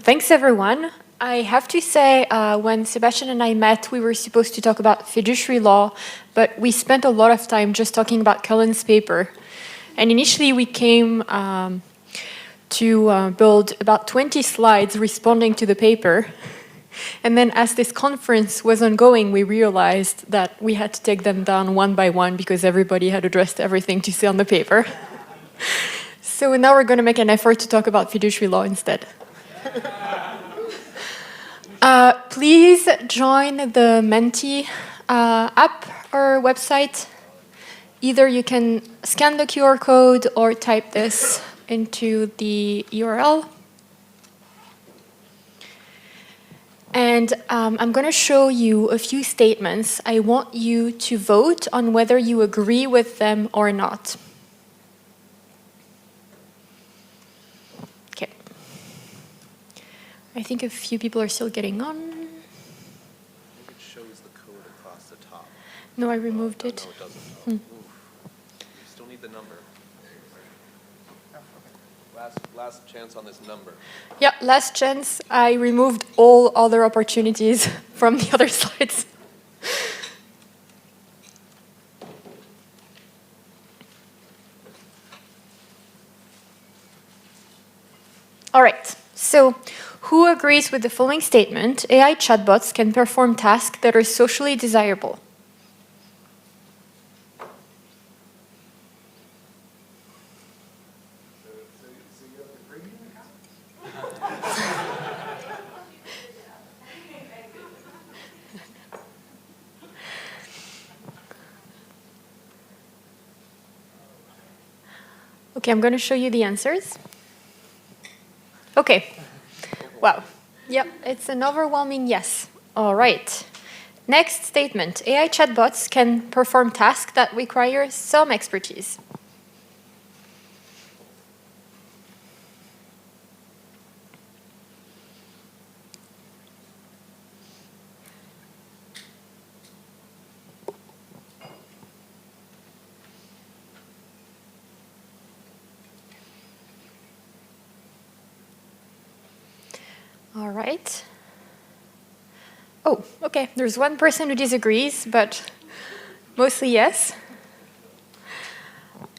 Thanks, everyone. I have to say, when Sebastian and I met, we were supposed to talk about fiduciary law, but we spent a lot of time just talking about Cullen's paper. And initially, we came to build about 20 slides responding to the paper. And then as this conference was ongoing, we realized that we had to take them down one by one because everybody had addressed everything to say on the paper. So now we're going to make an effort to talk about fiduciary law instead. Please join the Menti app or website. Either you can scan the QR code or type this into the URL. And I'm going to show you a few statements. I want you to vote on whether you agree with them or not. Okay. I think a few people are still getting on. I think it shows the code across the top. No, I removed it. No, it doesn't. You still need the number. Last chance on this number. Yeah, last chance. I removed all other opportunities from the other slides. All right, so who agrees with the following statement? AI chatbots can perform tasks that are socially desirable. Okay, I'm going to show you the answers. Okay. Wow. Yep, it's an overwhelming yes. All right. Next statement. AI chatbots can perform tasks that require some expertise. All right. Oh, okay. There's one person who disagrees, but mostly yes.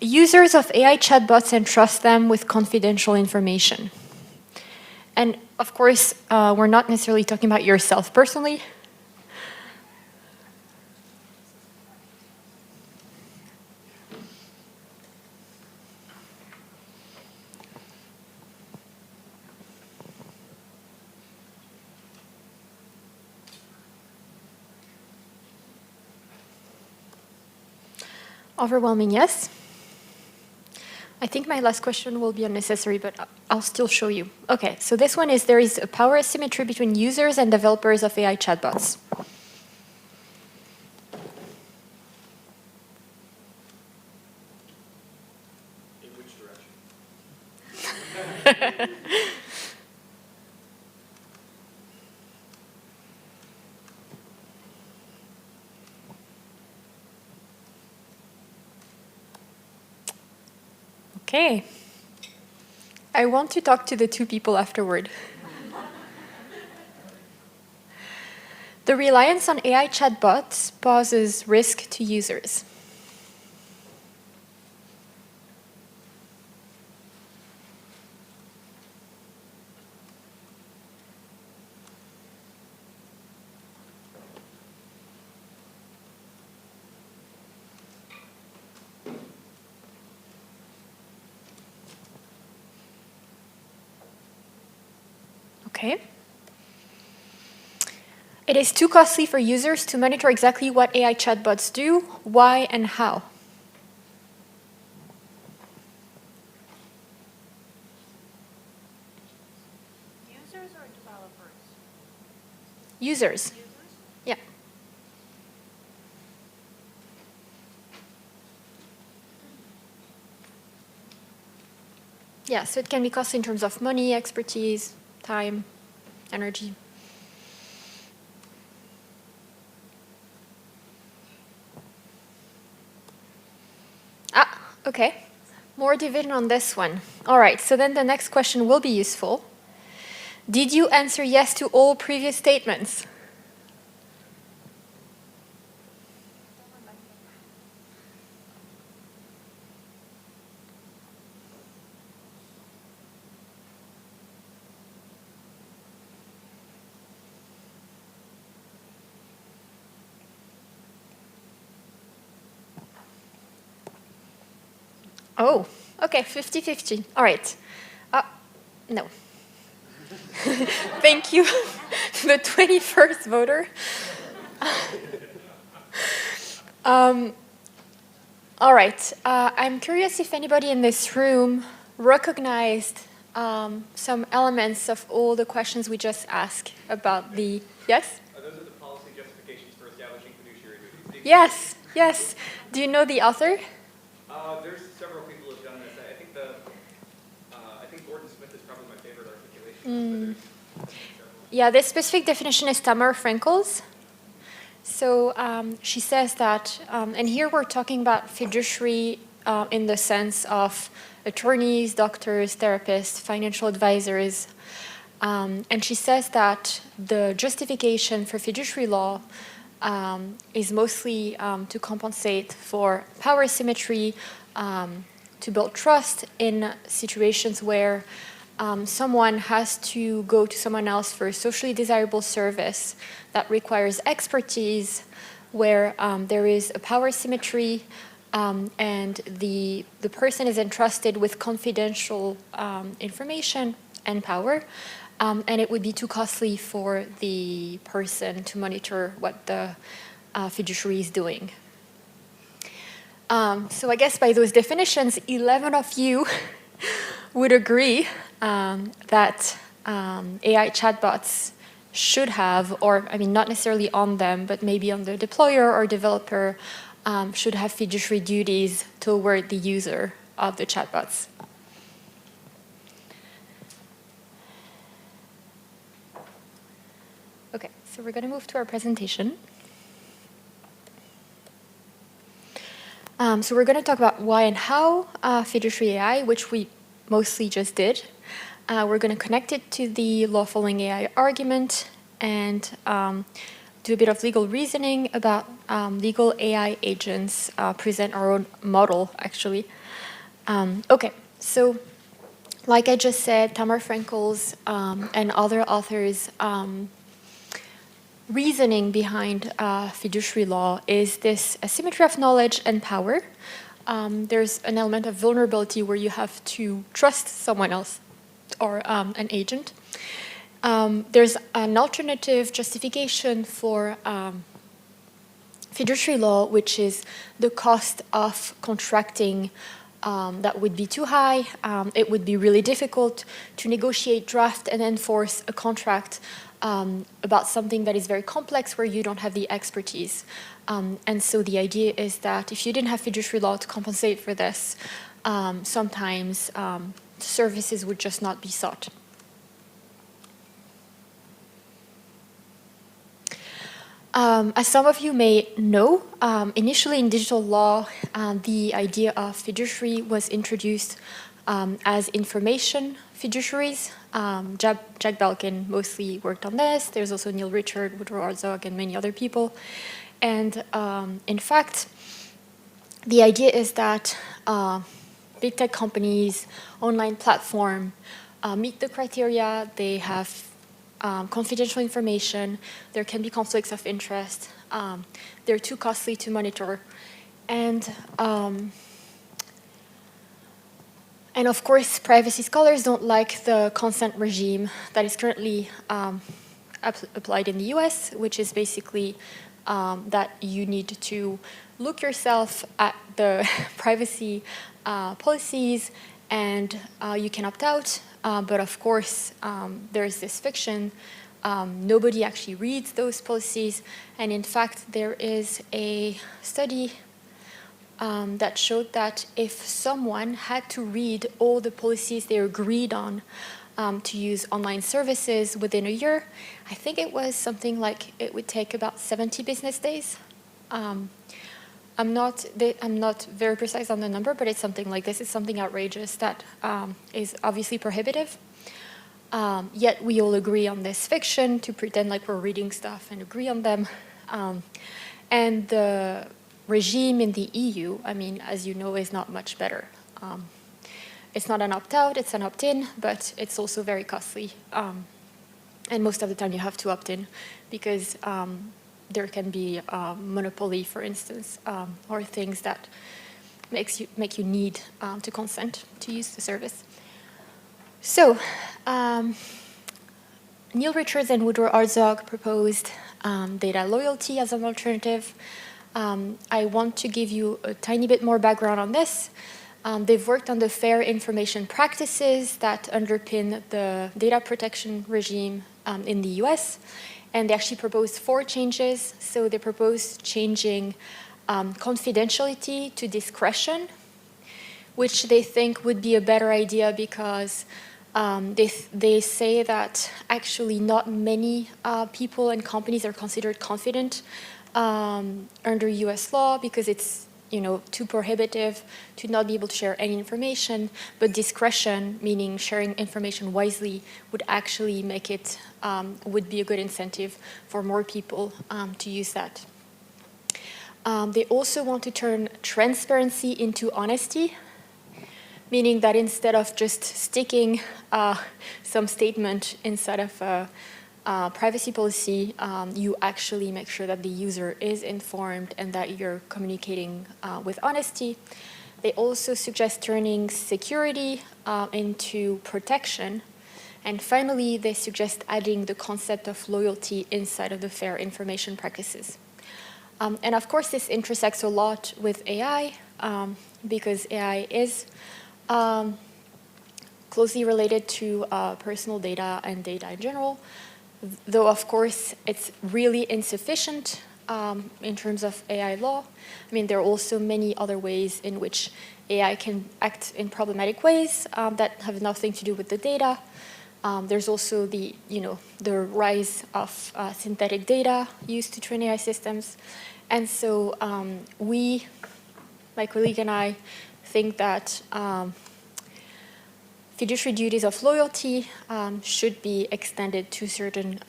Users of AI chatbots entrust them with confidential information. And of course, we're not necessarily talking about yourself personally. Overwhelming yes. I think my last question will be unnecessary, but I'll still show you. Okay, so this one is there is a power asymmetry between users and developers of AI chatbots. In which direction? Okay. I want to talk to the two people afterward. The reliance on AI chatbots poses risk to users. Okay. It is too costly for users to monitor exactly what AI chatbots do, why, and how. Users or developers? Users. Yeah. Yeah, so it can be costly in terms of money, expertise, time, energy. Okay. More division on this one. All right, so then the next question will be useful. Did you answer yes to all previous statements? Oh, okay, 50-50. All right. No. Thank you, the 21st voter. All right. I'm curious if anybody in this room recognized some elements of all the questions we just asked about the, yes? Those are the policy justifications for establishing fiduciary duties. Yes, yes. Do you know the author? There's several people who've done this. I think Gordon Smith is probably my favorite articulation. Yeah, this specific definition is Tamar Frankel's. So she says that, and here we're talking about fiduciary in the sense of attorneys, doctors, therapists, financial advisors. And she says that the justification for fiduciary law is mostly to compensate for power asymmetry, to build trust in situations where someone has to go to someone else for a socially desirable service that requires expertise, where there is a power asymmetry, and the person is entrusted with confidential information and power, and it would be too costly for the person to monitor what the fiduciary is doing. So I guess by those definitions, 11 of you would agree that AI chatbots should have, or I mean not necessarily on them, but maybe on the deployer or developer, should have fiduciary duties toward the user of the chatbots. Okay, so we're going to move to our presentation. So we're going to talk about why and how fiduciary AI, which we mostly just did. We're going to connect it to the law following AI argument and do a bit of legal reasoning about legal AI agents, present our own model, actually. Okay, so like I just said, Tamar Frankel's and other authors' reasoning behind fiduciary law is this asymmetry of knowledge and power. There's an element of vulnerability where you have to trust someone else or an agent. There's an alternative justification for fiduciary law, which is the cost of contracting that would be too high. It would be really difficult to negotiate, draft, and enforce a contract about something that is very complex where you don't have the expertise. And so the idea is that if you didn't have fiduciary law to compensate for this, sometimes services would just not be sought. As some of you may know, initially in digital law, the idea of fiduciary was introduced as information fiduciaries. Jack Belkin mostly worked on this. There's also Neil Richard, Woodrow Arzog, and many other people. And in fact, the idea is that big tech companies, online platform, meet the criteria. They have confidential information. There can be conflicts of interest. They're too costly to monitor. And of course, privacy scholars don't like the consent regime that is currently applied in the US, which is basically that you need to look yourself at the privacy policies and you can opt out. But of course, there's this fiction. Nobody actually reads those policies. And in fact, there is a study that showed that if someone had to read all the policies they agreed on to use online services within a year, I think it was something like it would take about 70 business days. I'm not very precise on the number, but it's something like this. It's something outrageous that is obviously prohibitive. Yet we all agree on this fiction to pretend like we're reading stuff and agree on them. And the regime in the EU, I mean, as you know, is not much better. It's not an opt-out, it's an opt-in, but it's also very costly. And most of the time you have to opt in because there can be monopoly, for instance, or things that make you need to consent to use the service. So, Neil Richards and Woodrow Herzog proposed data loyalty as an alternative. I want to give you a tiny bit more background on this. They've worked on the fair information practices that underpin the data protection regime in the US, and they actually proposed 4 changes. So they proposed changing confidentiality to discretion, which they think would be a better idea because they say that actually not many people and companies are considered confident under US law because it's too prohibitive to not be able to share any information, but discretion, meaning sharing information wisely, would actually make it, would be a good incentive for more people to use that. They also want to turn transparency into honesty, meaning that instead of just sticking some statement inside of a privacy policy, you actually make sure that the user is informed and that you're communicating with honesty. They also suggest turning security into protection. And finally, they suggest adding the concept of loyalty inside of the fair information practices. And of course, this intersects a lot with AI because AI is closely related to personal data and data in general. Though, of course, it's really insufficient in terms of AI law. I mean, there are also many other ways in which AI can act in problematic ways that have nothing to do with the data. There's also the rise of synthetic data used to train AI systems. And so my colleague and I, think that fiduciary duties of loyalty should be extended to certain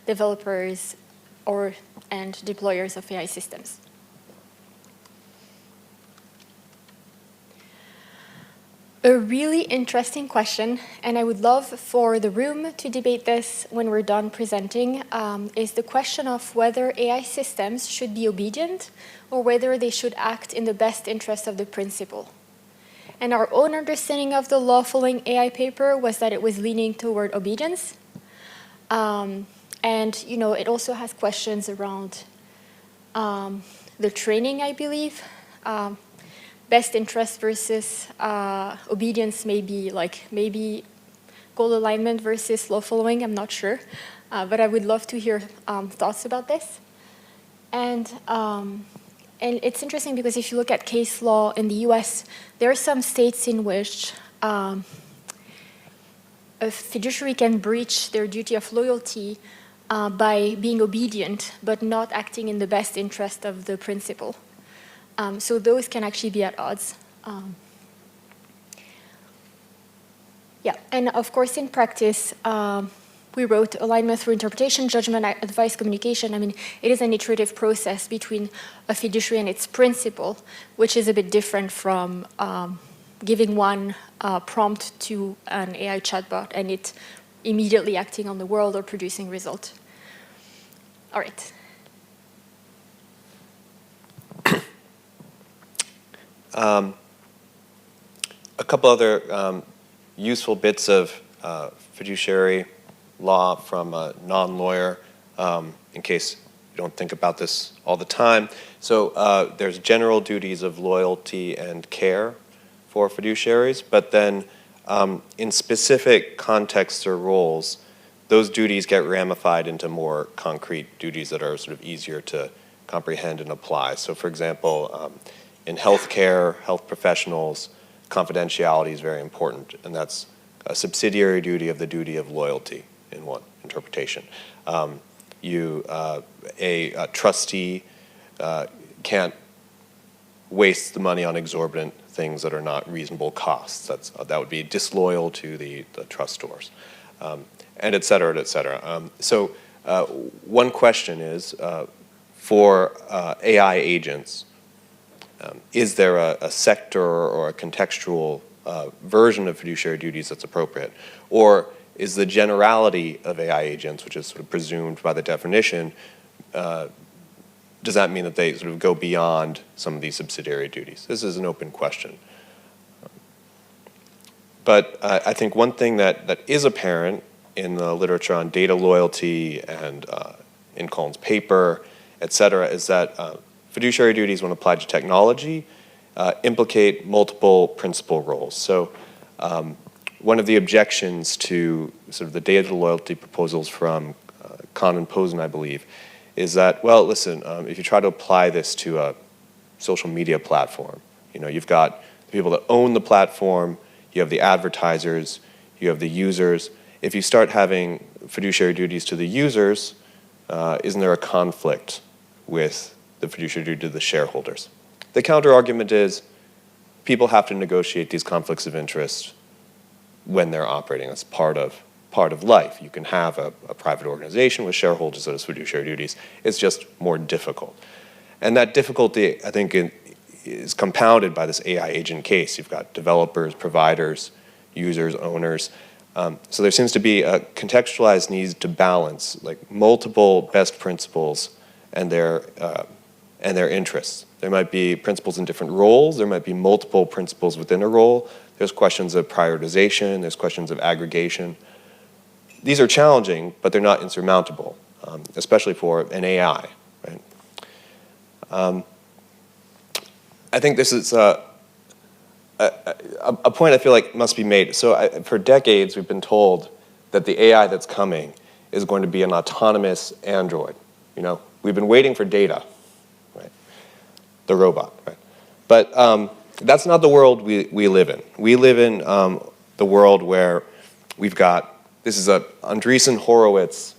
developers and deployers of AI systems. A really interesting question, and I would love for the room to debate this when we're done presenting, is the question of whether AI systems should be obedient or whether they should act in the best interest of the principal. And our own understanding of the law following AI paper was that it was leaning toward obedience. And it also has questions around the training, I believe. Best interest versus obedience, maybe goal alignment versus law following, I'm not sure. But I would love to hear thoughts about this. And it's interesting because if you look at case law in the US, there are some states in which a fiduciary can breach their duty of loyalty by being obedient, but not acting in the best interest of the principal. So those can actually be at odds. And of course, in practice, we wrote alignment through interpretation, judgment, advice, communication. I mean, it is an iterative process between a fiduciary and its principal, which is a bit different from giving one prompt to an AI chatbot and it immediately acting on the world or producing result. All right. A couple other useful bits of fiduciary law from a non-lawyer, in case you don't think about this all the time. So there's general duties of loyalty and care for fiduciaries, but then in specific contexts or roles, those duties get ramified into more concrete duties that are sort of easier to comprehend and apply. So for example, in healthcare, health professionals, confidentiality is very important, and that's a subsidiary duty of the duty of loyalty in one interpretation. A trustee can't waste the money on exorbitant things that are not reasonable costs. That would be disloyal to the trustors, and et cetera, et cetera. So one question is, for AI agents, is there a sector or a contextual version of fiduciary duties that's appropriate? Or is the generality of AI agents, which is sort of presumed by the definition, does that mean that they sort of go beyond some of these subsidiary duties? This is an open question. But I think one thing that is apparent in the literature on data loyalty and in Cullen's paper, et cetera, is that fiduciary duties, when applied to technology, implicate multiple principal roles. So one of the objections to sort of the data loyalty proposals from Kahn and Posen, I believe, is that, well, listen, if you try to apply this to a social media platform, you've got the people that own the platform, you have the advertisers, you have the users. If you start having fiduciary duties to the users, isn't there a conflict with the fiduciary duty to the shareholders? The counter-argument is people have to negotiate these conflicts of interest when they're operating. That's part of life. You can have a private organization with shareholders that has fiduciary duties. It's just more difficult. And that difficulty, I think, is compounded by this AI agent case. You've got developers, providers, users, owners. So there seems to be a contextualized need to balance like multiple best principles and their interests. There might be principles in different roles. There might be multiple principles within a role. There's questions of prioritization. There's questions of aggregation. These are challenging, but they're not insurmountable, especially for an AI. Right? I think this is a point I feel like must be made. So for decades, we've been told that the AI that's coming is going to be an autonomous android. We've been waiting for data, right? The robot, right? But that's not the world we live in. We live in the world where we've got, this is a Andreessen Horowitz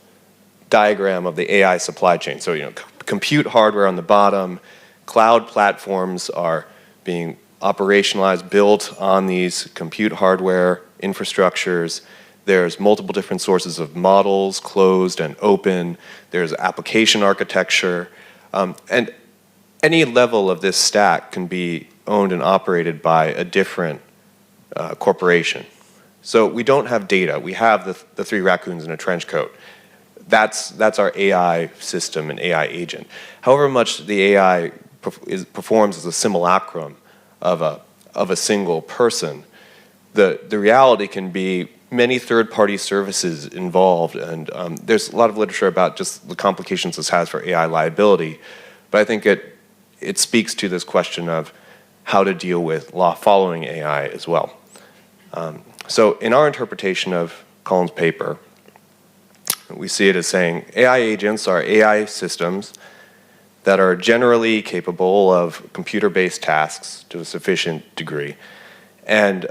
diagram of the AI supply chain. So, compute hardware on the bottom, cloud platforms are being operationalized, built on these compute hardware infrastructures. There's multiple different sources of models, closed and open. There's application architecture. And any level of this stack can be owned and operated by a different corporation. So we don't have data. We have the three raccoons in a trench coat. That's our AI system and AI agent. However much the AI performs as a simulacrum of a single person, the reality can be many third-party services involved, and there's a lot of literature about just the complications this has for AI liability. But I think it speaks to this question of how to deal with law following AI as well. So in our interpretation of Cullen's paper, we see it as saying AI agents are AI systems that are generally capable of computer-based tasks to a sufficient degree. And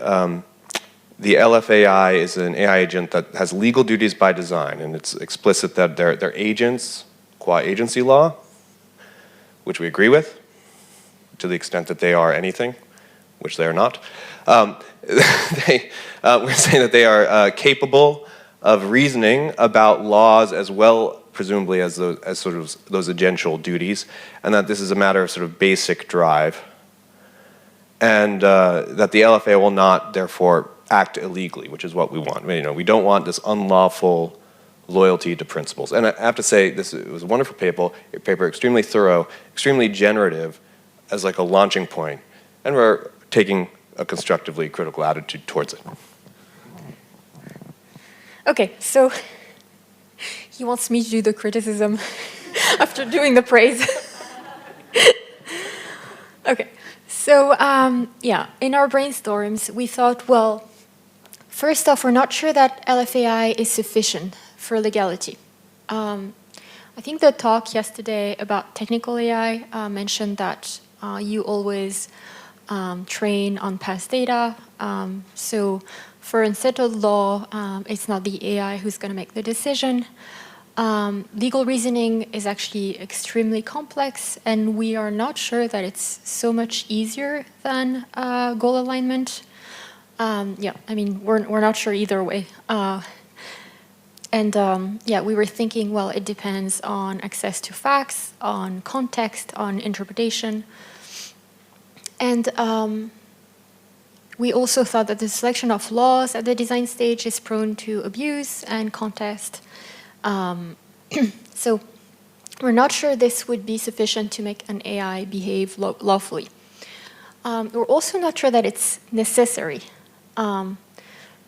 the LFAI is an AI agent that has legal duties by design, and it's explicit that they're agents qua agency law, which we agree with, to the extent that they are anything, which they are not. We're saying that they are capable of reasoning about laws as well, presumably, as sort of those agential duties, and that this is a matter of sort of basic drive, and that the LFA will not, therefore, act illegally, which is what we want. We don't want this unlawful loyalty to principles. And I have to say, it was a wonderful paper, extremely thorough, extremely generative as like a launching point, and we're taking a constructively critical attitude towards it. Okay, so he wants me to do the criticism after doing the praise. Okay, so yeah, in our brainstorms, we thought, well, first off, we're not sure that LFAI is sufficient for legality. I think the talk yesterday about technical AI mentioned that you always train on past data. So for unsettled law, it's not the AI who's going to make the decision. Legal reasoning is actually extremely complex, and we are not sure that it's so much easier than goal alignment. Yeah, I mean, we're not sure either way. Yeah, we were thinking, well, it depends on access to facts, on context, on interpretation. And we also thought that the selection of laws at the design stage is prone to abuse and contest. So we're not sure this would be sufficient to make an AI behave lawfully. We're also not sure that it's necessary.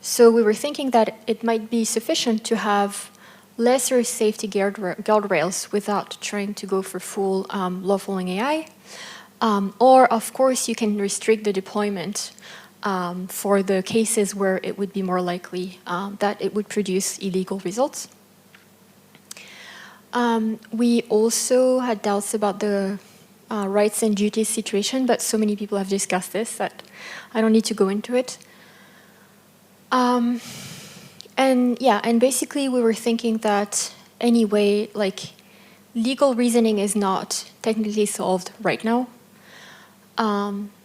So we were thinking that it might be sufficient to have lesser safety guardrails without trying to go for full law-following AI. Or, of course, you can restrict the deployment for the cases where it would be more likely that it would produce illegal results. We also had doubts about the rights and duties situation, but so many people have discussed this that I don't need to go into it. And basically we were thinking that anyway, like, legal reasoning is not technically solved right now.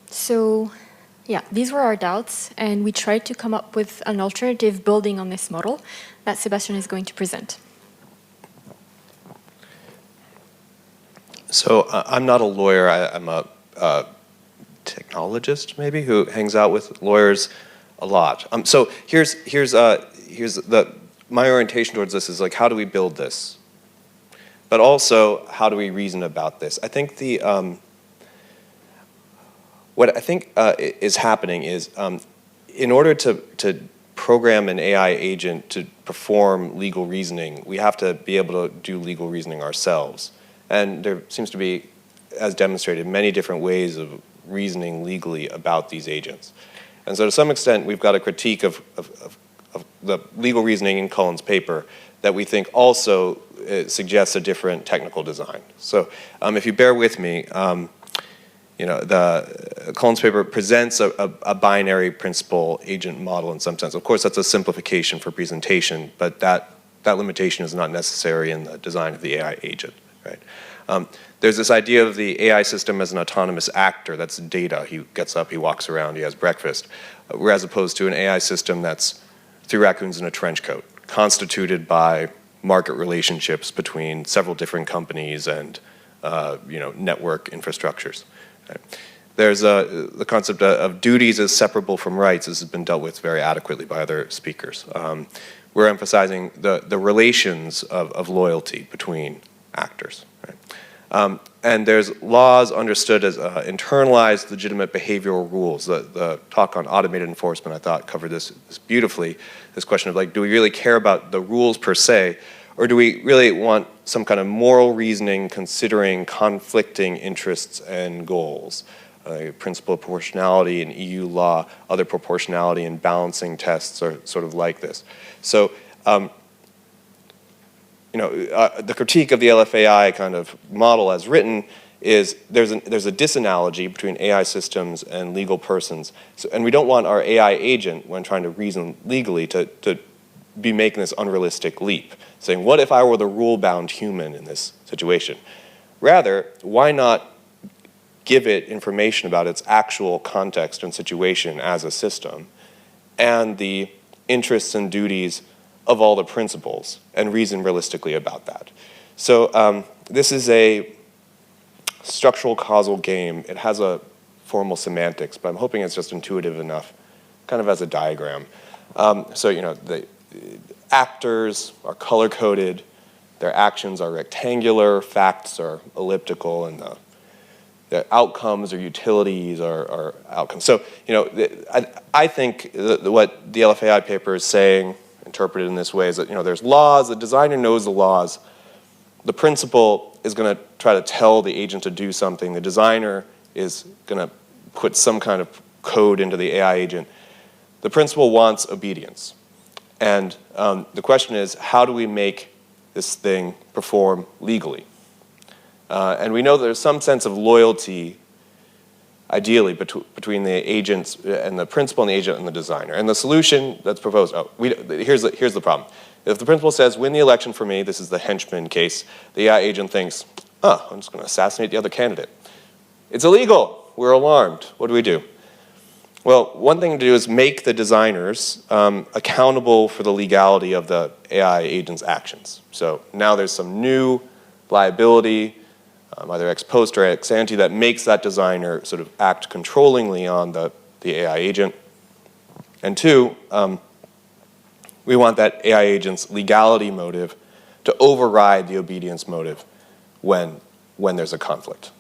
So yeah, these were our doubts, and we tried to come up with an alternative building on this model that Sebastian is going to present. So I'm not a lawyer. I'm a technologist, maybe, who hangs out with lawyers a lot. So here's my orientation towards this is like, how do we build this? But also, how do we reason about this? I think what I think is happening is, in order to program an AI agent to perform legal reasoning, we have to be able to do legal reasoning ourselves. And there seems to be, as demonstrated, many different ways of reasoning legally about these agents. And so to some extent, we've got a critique of the legal reasoning in Cullen's paper that we think also suggests a different technical design. So if you bear with me, the Cullen's paper presents a binary principal agent model in some sense. Of course, that's a simplification for presentation, but that limitation is not necessary in the design of the AI agent. Right? There's this idea of the AI system as an autonomous actor. That's data. He gets up, he walks around, he has breakfast. As opposed to an AI system that's 3 raccoons in a trench coat, constituted by market relationships between several different companies and network infrastructures. Right? There's the concept of duties as separable from rights. This has been dealt with very adequately by other speakers. We're emphasizing the relations of loyalty between actors. Right? And there's laws understood as internalized legitimate behavioral rules. The talk on automated enforcement, I thought, covered this beautifully. This question of, like, do we really care about the rules per se, or do we really want some kind of moral reasoning considering conflicting interests and goals? Principle of proportionality in EU law, other proportionality and balancing tests are sort of like this. So, the critique of the LFAI kind of model as written is there's a disanalogy between AI systems and legal persons. So, and we don't want our AI agent, when trying to reason legally, to be making this unrealistic leap, saying, what if I were the rule-bound human in this situation? Rather, why not give it information about its actual context and situation as a system and the interests and duties of all the principles and reason realistically about that. So this is a structural causal game. It has a formal semantics, but I'm hoping it's just intuitive enough, kind of as a diagram. The actors are color-coded, their actions are rectangular, facts are elliptical, and the outcomes or utilities are outcomes. So, I think what the LFAI paper is saying, interpreted in this way, is that there's laws, the designer knows the laws, the principal is going to try to tell the agent to do something, the designer is going to put some kind of code into the AI agent. The principal wants obedience. And the question is, how do we make this thing perform legally? And we know there's some sense of loyalty, ideally, between the agents and the principal and the agent and the designer. And the solution that's proposed, here's the problem. If the principal says, win the election for me, this is the henchman case, the AI agent thinks, oh, I'm just going to assassinate the other candidate. It's illegal. We're alarmed. What do we do? Well, one thing to do is make the designers accountable for the legality of the AI agent's actions. So now there's some new liability, either ex post or ex ante, that makes that designer sort of act controllingly on the AI agent. And two, we want that AI agent's legality motive to override the obedience motive when there's a conflict.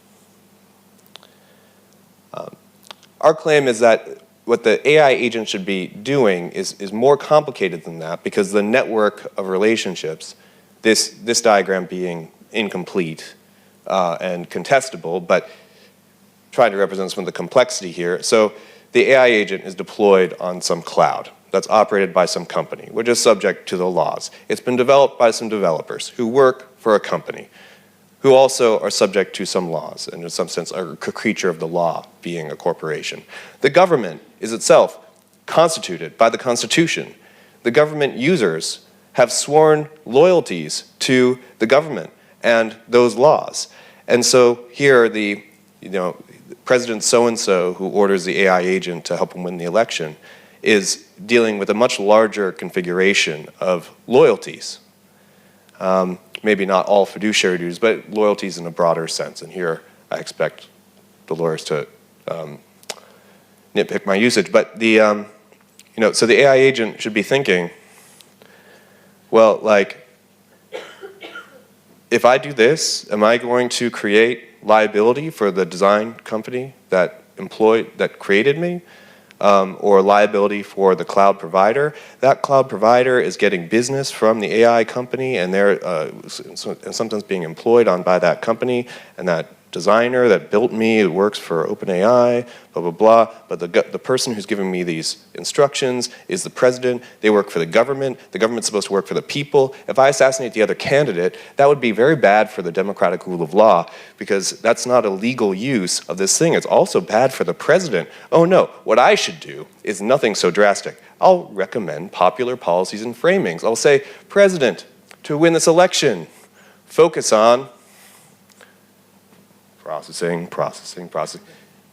Our claim is that what the AI agent should be doing is more complicated than that, because the network of relationships, this diagram being incomplete and contestable, but trying to represent some of the complexity here. So the AI agent is deployed on some cloud that's operated by some company, which is subject to the laws. It's been developed by some developers who work for a company, who also are subject to some laws, and in some sense are a creature of the law, being a corporation. The government is itself constituted by the Constitution. The government users have sworn loyalties to the government and those laws. And so here the President so-and-so who orders the AI agent to help him win the election is dealing with a much larger configuration of loyalties. Maybe not all fiduciary duties, but loyalties in a broader sense. And here I expect the lawyers to nitpick my usage. But so the AI agent should be thinking, well, like, if I do this, am I going to create liability for the design company that created me? Or liability for the cloud provider? That cloud provider is getting business from the AI company, and they're sometimes being employed by that company, and that designer that built me works for OpenAI, blah, blah, blah. But the person who's giving me these instructions is the president. They work for the government. The government's supposed to work for the people. If I assassinate the other candidate, that would be very bad for the democratic rule of law, because that's not a legal use of this thing. It's also bad for the president. Oh no, what I should do is nothing so drastic. I'll recommend popular policies and framings. I'll say, President, to win this election, focus on processing.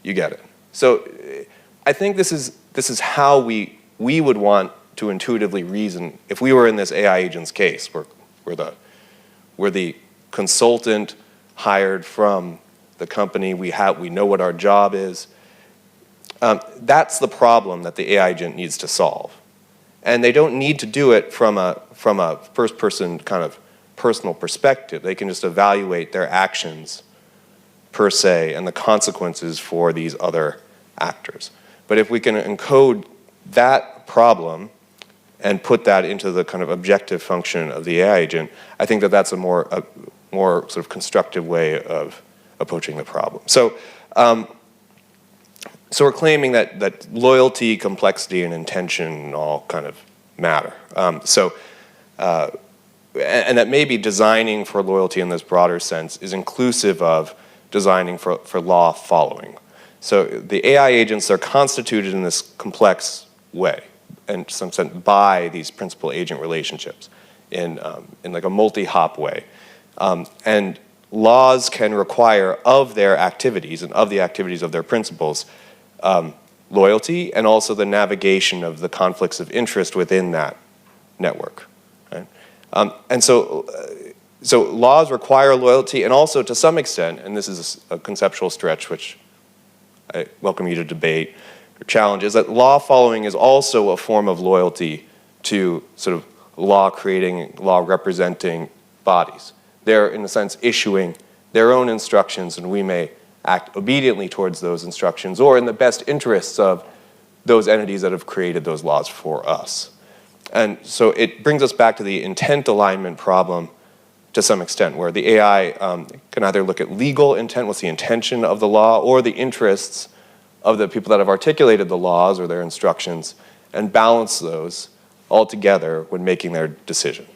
You get it. So I think this is how we would want to intuitively reason if we were in this AI agent's case. We're the consultant hired from the company. We know what our job is. That's the problem that the AI agent needs to solve. And they don't need to do it from a first-person kind of personal perspective. They can just evaluate their actions per se and the consequences for these other actors. But if we can encode that problem and put that into the kind of objective function of the AI agent, I think that that's a more sort of constructive way of approaching the problem. So we're claiming that loyalty, complexity, and intention all kind of matter. And that maybe designing for loyalty in this broader sense is inclusive of designing for law following. So the AI agents are constituted in this complex way, and to some sense by these principal-agent relationships in like a multi-hop way. And laws can require of their activities and of the activities of their principals loyalty, and also the navigation of the conflicts of interest within that network. Right? And so laws require loyalty, and also to some extent, and this is a conceptual stretch which I welcome you to debate or challenge, is that law following is also a form of loyalty to sort of law creating, law representing bodies. They're, in a sense, issuing their own instructions, and we may act obediently towards those instructions or in the best interests of those entities that have created those laws for us. And so it brings us back to the intent alignment problem to some extent, where the AI can either look at legal intent, what's the intention of the law, or the interests of the people that have articulated the laws or their instructions, and balance those all together when making their decision.